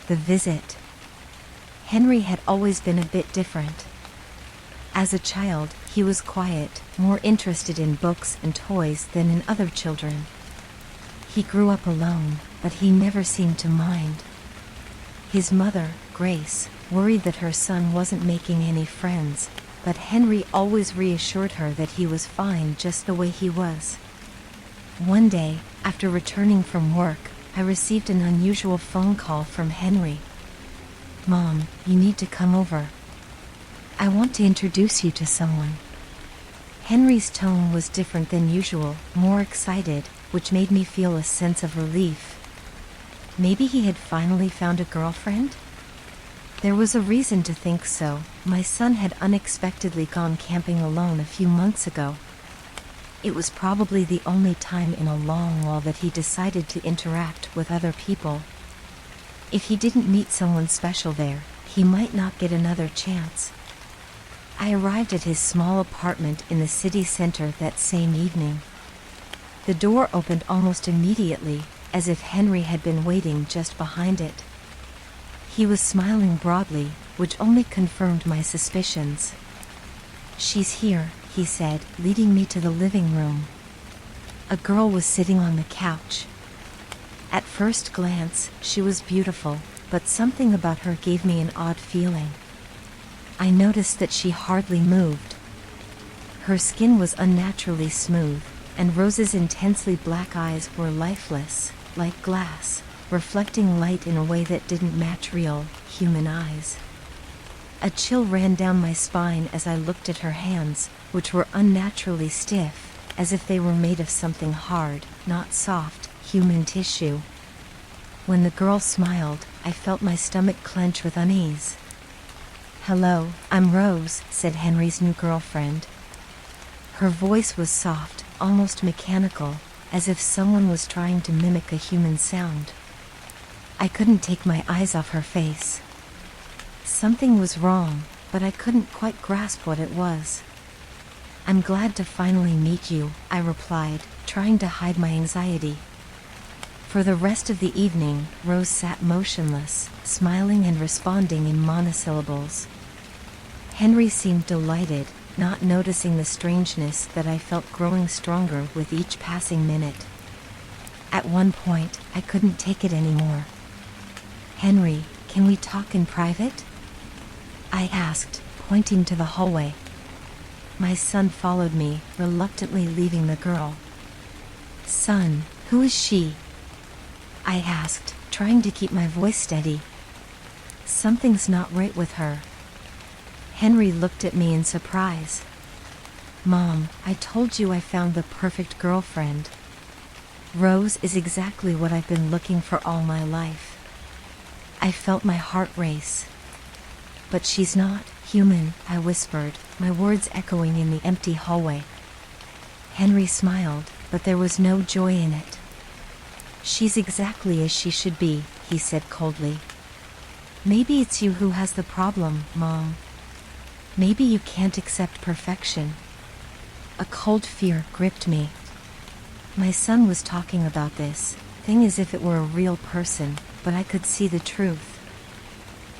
The visit. Henry had always been a bit different. As a child, he was quiet, more interested in books and toys than in other children. He grew up alone, but he never seemed to mind. His mother, Grace, worried that her son wasn't making any friends, but Henry always reassured her that he was fine just the way he was. One day, after returning from work, I received an unusual phone call from Henry. "Mom, you need to come over. I want to introduce you to someone." Henry's tone was different than usual, more excited, which made me feel a sense of relief. Maybe he had finally found a girlfriend? There was a reason to think so. My son had unexpectedly gone camping alone a few months ago. It was probably the only time in a long while that he decided to interact with other people. If he didn't meet someone special there, he might not get another chance. I arrived at his small apartment in the city center that same evening. The door opened almost immediately, as if Henry had been waiting just behind it. He was smiling broadly, which only confirmed my suspicions. "She's here," he said, leading me to the living room. A girl was sitting on the couch. At first glance, she was beautiful, but something about her gave me an odd feeling. I noticed that she hardly moved. Her skin was unnaturally smooth, and Rose's intensely black eyes were lifeless, like glass, reflecting light in a way that didn't match real, human eyes. A chill ran down my spine as I looked at her hands, which were unnaturally stiff, as if they were made of something hard, not soft, human tissue. When the girl smiled, I felt my stomach clench with unease. "Hello, I'm Rose," said Henry's new girlfriend. Her voice was soft, almost mechanical, as if someone was trying to mimic a human sound. I couldn't take my eyes off her face. Something was wrong, but I couldn't quite grasp what it was. "I'm glad to finally meet you," I replied, trying to hide my anxiety. For the rest of the evening, Rose sat motionless, smiling and responding in monosyllables. Henry seemed delighted, not noticing the strangeness that I felt growing stronger with each passing minute. At one point, I couldn't take it anymore. "Henry, can we talk in private?" I asked, pointing to the hallway. My son followed me, reluctantly leaving the girl. "Son, who is she?" I asked, trying to keep my voice steady. "Something's not right with her." Henry looked at me in surprise. "Mom, I told you I found the perfect girlfriend. Rose is exactly what I've been looking for all my life." I felt my heart race. "But she's not human," I whispered, my words echoing in the empty hallway. Henry smiled, but there was no joy in it. "She's exactly as she should be," he said coldly. "Maybe it's you who has the problem, Mom. Maybe you can't accept perfection." A cold fear gripped me. My son was talking about this thing as if it were a real person, but I could see the truth.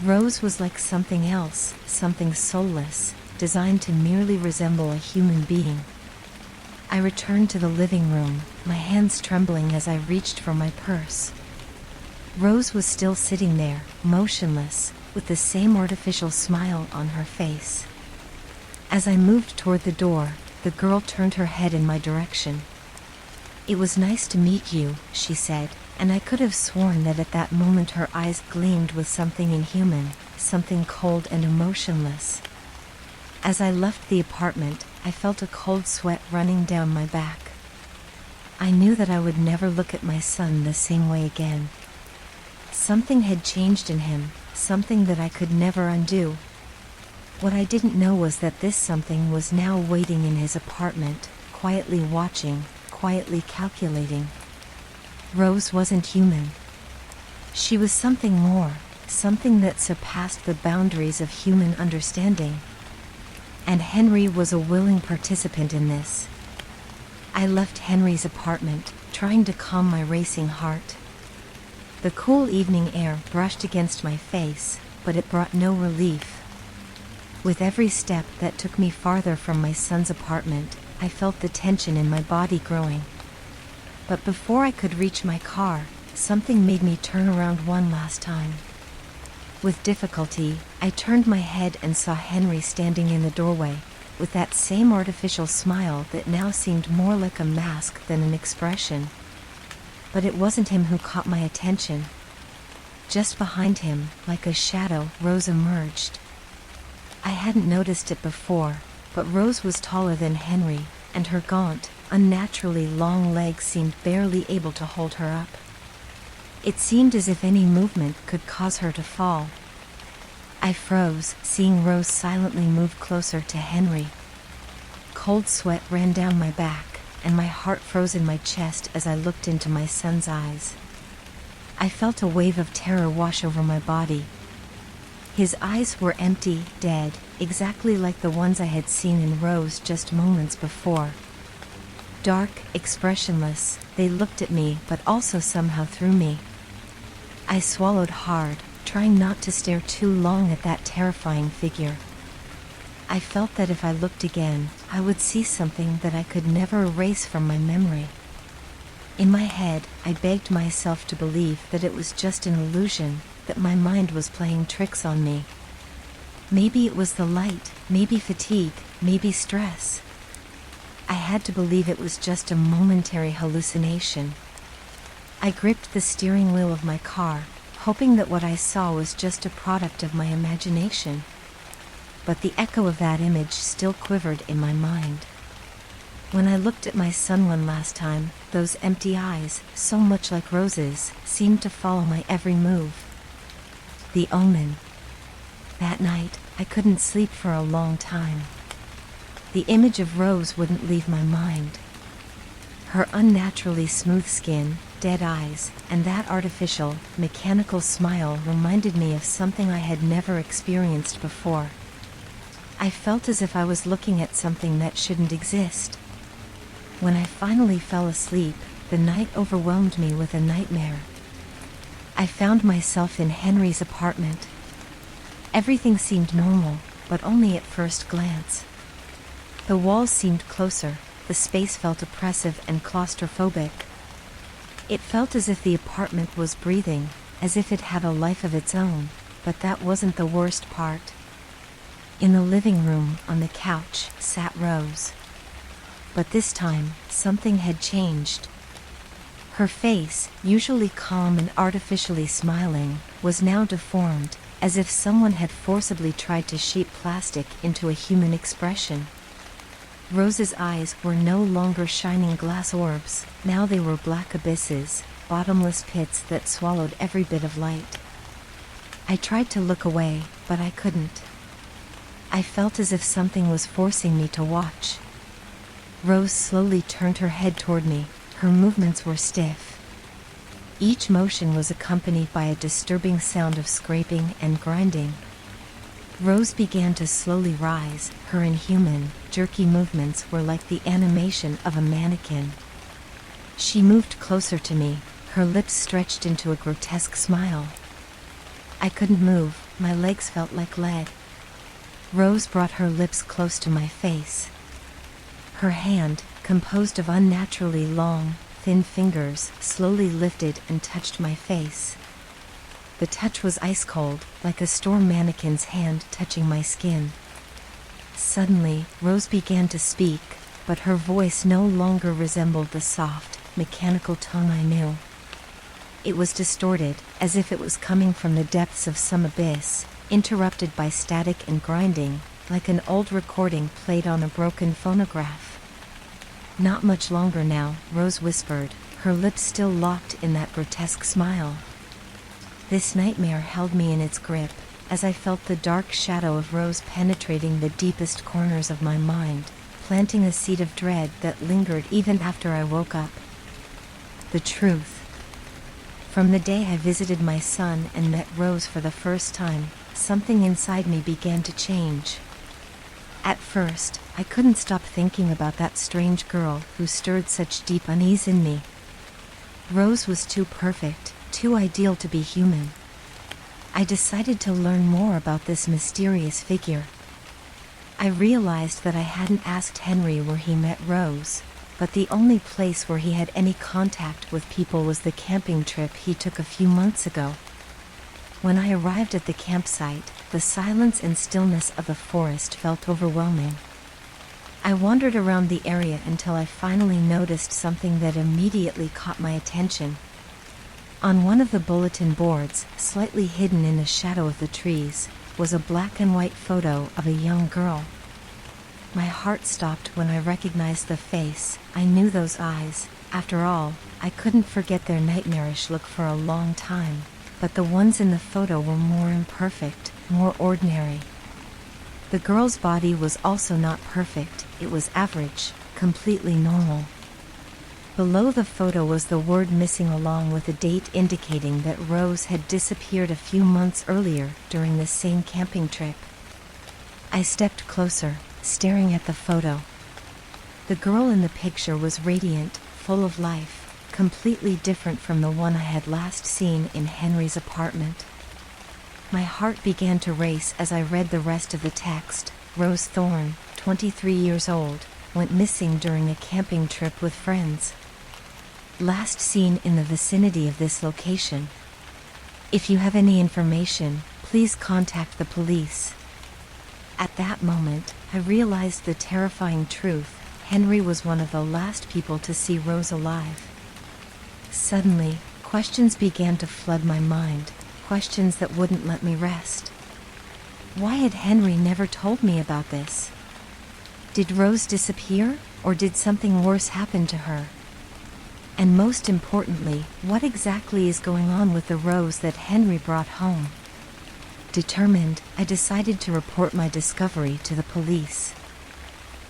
Rose was like something else, something soulless, designed to merely resemble a human being. I returned to the living room, my hands trembling as I reached for my purse. Rose was still sitting there, motionless, with the same artificial smile on her face. As I moved toward the door, the girl turned her head in my direction. "It was nice to meet you," she said, and I could have sworn that at that moment her eyes gleamed with something inhuman, something cold and emotionless. As I left the apartment, I felt a cold sweat running down my back. I knew that I would never look at my son the same way again. Something had changed in him, something that I could never undo. What I didn't know was that this something was now waiting in his apartment, quietly watching, quietly calculating. Rose wasn't human. She was something more, something that surpassed the boundaries of human understanding. And Henry was a willing participant in this. I left Henry's apartment, trying to calm my racing heart. The cool evening air brushed against my face, but it brought no relief. With every step that took me farther from my son's apartment, I felt the tension in my body growing. But before I could reach my car, something made me turn around one last time. With difficulty, I turned my head and saw Henry standing in the doorway, with that same artificial smile that now seemed more like a mask than an expression. But it wasn't him who caught my attention. Just behind him, like a shadow, Rose emerged. I hadn't noticed it before, but Rose was taller than Henry, and her gaunt, unnaturally long legs seemed barely able to hold her up. It seemed as if any movement could cause her to fall. I froze, seeing Rose silently move closer to Henry. Cold sweat ran down my back, and my heart froze in my chest as I looked into my son's eyes. I felt a wave of terror wash over my body. His eyes were empty, dead, exactly like the ones I had seen in Rose just moments before. Dark, expressionless, they looked at me but also somehow through me. I swallowed hard, trying not to stare too long at that terrifying figure. I felt that if I looked again, I would see something that I could never erase from my memory. In my head, I begged myself to believe that it was just an illusion, that my mind was playing tricks on me. Maybe it was the light, maybe fatigue, maybe stress. I had to believe it was just a momentary hallucination. I gripped the steering wheel of my car, hoping that what I saw was just a product of my imagination. But the echo of that image still quivered in my mind. When I looked at my son one last time, those empty eyes, so much like Rose's, seemed to follow my every move. The omen. That night, I couldn't sleep for a long time. The image of Rose wouldn't leave my mind. Her unnaturally smooth skin, dead eyes, and that artificial, mechanical smile reminded me of something I had never experienced before. I felt as if I was looking at something that shouldn't exist. When I finally fell asleep, the night overwhelmed me with a nightmare. I found myself in Henry's apartment. Everything seemed normal, but only at first glance. The walls seemed closer, the space felt oppressive and claustrophobic. It felt as if the apartment was breathing, as if it had a life of its own, but that wasn't the worst part. In the living room, on the couch, sat Rose. But this time, something had changed. Her face, usually calm and artificially smiling, was now deformed, as if someone had forcibly tried to shape plastic into a human expression. Rose's eyes were no longer shining glass orbs, now they were black abysses, bottomless pits that swallowed every bit of light. I tried to look away, but I couldn't. I felt as if something was forcing me to watch. Rose slowly turned her head toward me, her movements were stiff. Each motion was accompanied by a disturbing sound of scraping and grinding. Rose began to slowly rise, her inhuman, jerky movements were like the animation of a mannequin. She moved closer to me, her lips stretched into a grotesque smile. I couldn't move, my legs felt like lead. Rose brought her lips close to my face. Her hand, composed of unnaturally long, thin fingers, slowly lifted and touched my face. The touch was ice cold, like a storm mannequin's hand touching my skin. Suddenly, Rose began to speak, but her voice no longer resembled the soft, mechanical tone I knew. It was distorted, as if it was coming from the depths of some abyss, interrupted by static and grinding, like an old recording played on a broken phonograph. "Not much longer now," Rose whispered, her lips still locked in that grotesque smile. This nightmare held me in its grip, as I felt the dark shadow of Rose penetrating the deepest corners of my mind, planting a seed of dread that lingered even after I woke up. The truth. From the day I visited my son and met Rose for the first time, something inside me began to change. At first, I couldn't stop thinking about that strange girl who stirred such deep unease in me. Rose was too perfect, too ideal to be human. I decided to learn more about this mysterious figure. I realized that I hadn't asked Henry where he met Rose, but the only place where he had any contact with people was the camping trip he took a few months ago. When I arrived at the campsite, the silence and stillness of the forest felt overwhelming. I wandered around the area until I finally noticed something that immediately caught my attention. On one of the bulletin boards, slightly hidden in the shadow of the trees, was a black and white photo of a young girl. My heart stopped when I recognized the face. I knew those eyes. After all, I couldn't forget their nightmarish look for a long time, but the ones in the photo were more imperfect, more ordinary. The girl's body was also not perfect, it was average, completely normal. Below the photo was the word missing along with a date indicating that Rose had disappeared a few months earlier during the same camping trip. I stepped closer, staring at the photo. The girl in the picture was radiant, full of life, completely different from the one I had last seen in Henry's apartment. My heart began to race as I read the rest of the text. Rose Thorne, 23 years old, went missing during a camping trip with friends. Last seen in the vicinity of this location. If you have any information, please contact the police. At that moment, I realized the terrifying truth. Henry was one of the last people to see Rose alive. Suddenly, questions began to flood my mind, questions that wouldn't let me rest. Why had Henry never told me about this? Did Rose disappear, or did something worse happen to her? And most importantly, what exactly is going on with the Rose that Henry brought home? Determined, I decided to report my discovery to the police.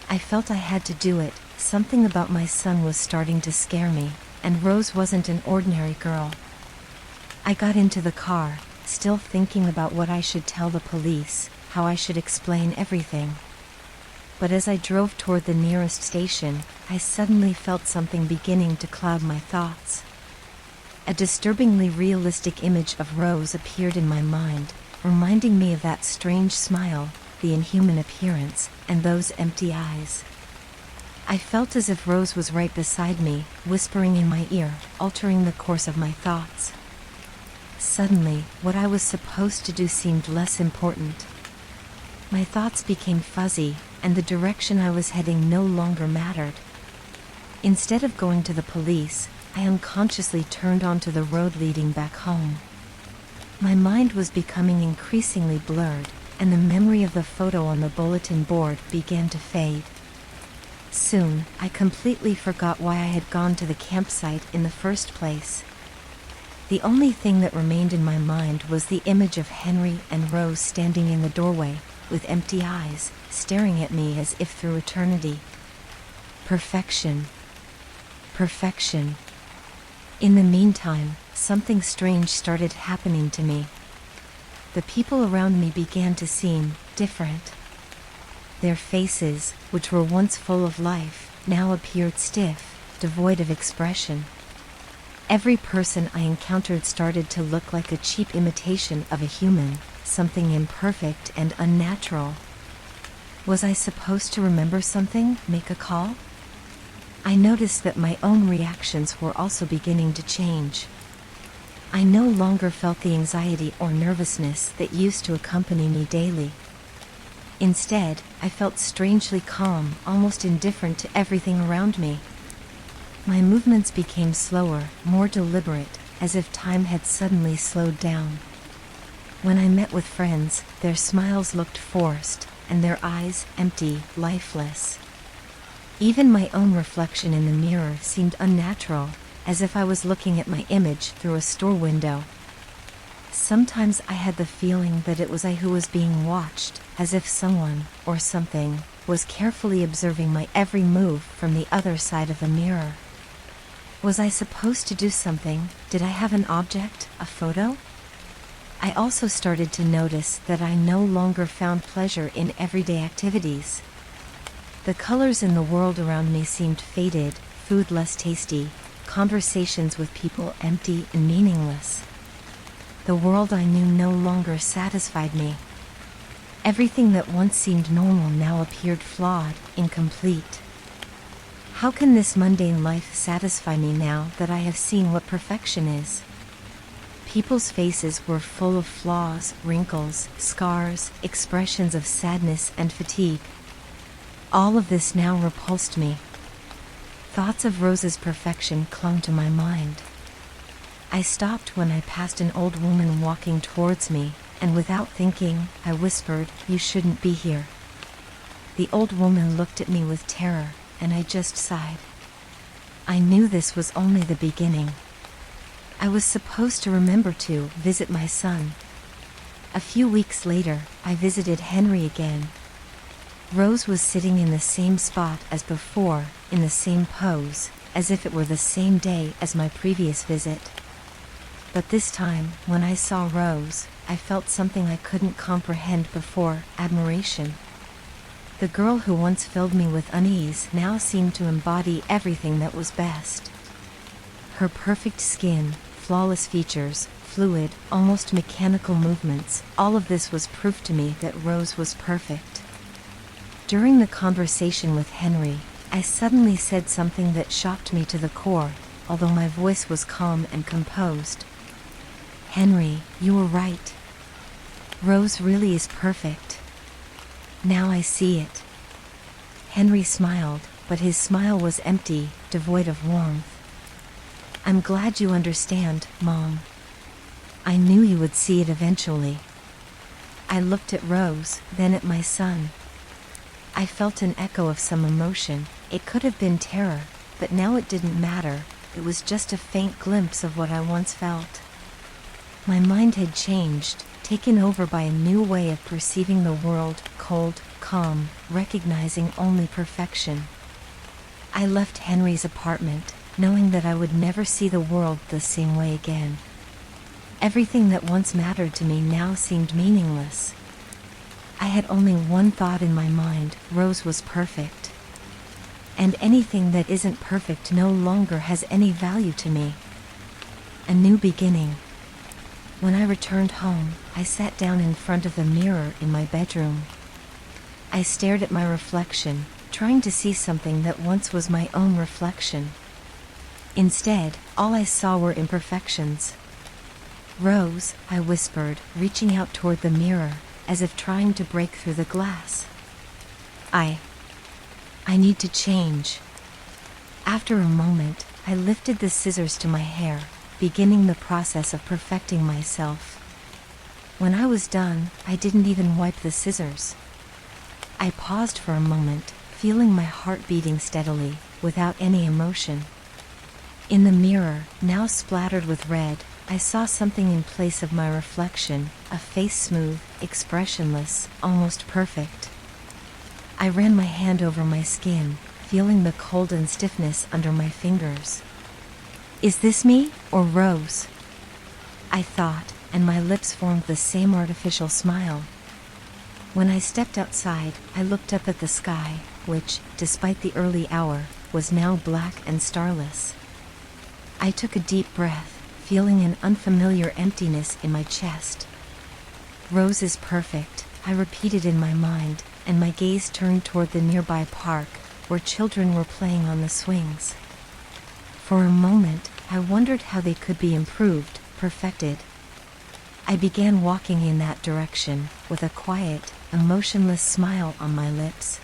I felt I had to do it. Something about my son was starting to scare me, and Rose wasn't an ordinary girl. I got into the car, still thinking about what I should tell the police, how I should explain everything. But as I drove toward the nearest station, I suddenly felt something beginning to cloud my thoughts. A disturbingly realistic image of Rose appeared in my mind, reminding me of that strange smile, the inhuman appearance, and those empty eyes. I felt as if Rose was right beside me, whispering in my ear, altering the course of my thoughts. Suddenly, what I was supposed to do seemed less important. My thoughts became fuzzy, and the direction I was heading no longer mattered. Instead of going to the police, I unconsciously turned onto the road leading back home. My mind was becoming increasingly blurred, and the memory of the photo on the bulletin board began to fade. Soon, I completely forgot why I had gone to the campsite in the first place. The only thing that remained in my mind was the image of Henry and Rose standing in the doorway, with empty eyes, staring at me as if through eternity. Perfection. Perfection. In the meantime, something strange started happening to me. The people around me began to seem different. Their faces, which were once full of life, now appeared stiff, devoid of expression. Every person I encountered started to look like a cheap imitation of a human, something imperfect and unnatural. Was I supposed to remember something, make a call? I noticed that my own reactions were also beginning to change. I no longer felt the anxiety or nervousness that used to accompany me daily. Instead, I felt strangely calm, almost indifferent to everything around me. My movements became slower, more deliberate, as if time had suddenly slowed down. When I met with friends, their smiles looked forced, and their eyes empty, lifeless. Even my own reflection in the mirror seemed unnatural, as if I was looking at my image through a store window. Sometimes I had the feeling that it was I who was being watched, as if someone, or something, was carefully observing my every move from the other side of the mirror. Was I supposed to do something? Did I have an object, a photo? I also started to notice that I no longer found pleasure in everyday activities. The colors in the world around me seemed faded, food less tasty, conversations with people empty and meaningless. The world I knew no longer satisfied me. Everything that once seemed normal now appeared flawed, incomplete. How can this mundane life satisfy me now that I have seen what perfection is? People's faces were full of flaws, wrinkles, scars, expressions of sadness and fatigue. All of this now repulsed me. Thoughts of Rose's perfection clung to my mind. I stopped when I passed an old woman walking towards me, and without thinking, I whispered, "You shouldn't be here." The old woman looked at me with terror, and I just sighed. I knew this was only the beginning. I was supposed to remember to visit my son. A few weeks later, I visited Henry again. Rose was sitting in the same spot as before, in the same pose, as if it were the same day as my previous visit. But this time, when I saw Rose, I felt something I couldn't comprehend before: admiration. The girl who once filled me with unease now seemed to embody everything that was best. Her perfect skin, flawless features, fluid, almost mechanical movements, all of this was proof to me that Rose was perfect. During the conversation with Henry, I suddenly said something that shocked me to the core, although my voice was calm and composed. "Henry, you were right. Rose really is perfect. Now I see it." Henry smiled, but his smile was empty, devoid of warmth. "I'm glad you understand, Mom. I knew you would see it eventually." I looked at Rose, then at my son. I felt an echo of some emotion. It could have been terror, but now it didn't matter. It was just a faint glimpse of what I once felt. My mind had changed, taken over by a new way of perceiving the world, cold, calm, recognizing only perfection. I left Henry's apartment, knowing that I would never see the world the same way again. Everything that once mattered to me now seemed meaningless. I had only one thought in my mind: Rose was perfect. And anything that isn't perfect no longer has any value to me. A new beginning. When I returned home, I sat down in front of the mirror in my bedroom. I stared at my reflection, trying to see something that once was my own reflection. Instead, all I saw were imperfections. "Rose," I whispered, reaching out toward the mirror, as if trying to break through the glass. I need to change." After a moment, I lifted the scissors to my hair, beginning the process of perfecting myself. When I was done, I didn't even wipe the scissors. I paused for a moment, feeling my heart beating steadily, without any emotion. In the mirror, now splattered with red, I saw something in place of my reflection, a face smooth, expressionless, almost perfect. I ran my hand over my skin, feeling the cold and stiffness under my fingers. "Is this me, or Rose?" I thought, and my lips formed the same artificial smile. When I stepped outside, I looked up at the sky, which, despite the early hour, was now black and starless. I took a deep breath, feeling an unfamiliar emptiness in my chest. "Rose is perfect," I repeated in my mind, and my gaze turned toward the nearby park, where children were playing on the swings. For a moment, I wondered how they could be improved, perfected. I began walking in that direction, with a quiet, emotionless smile on my lips.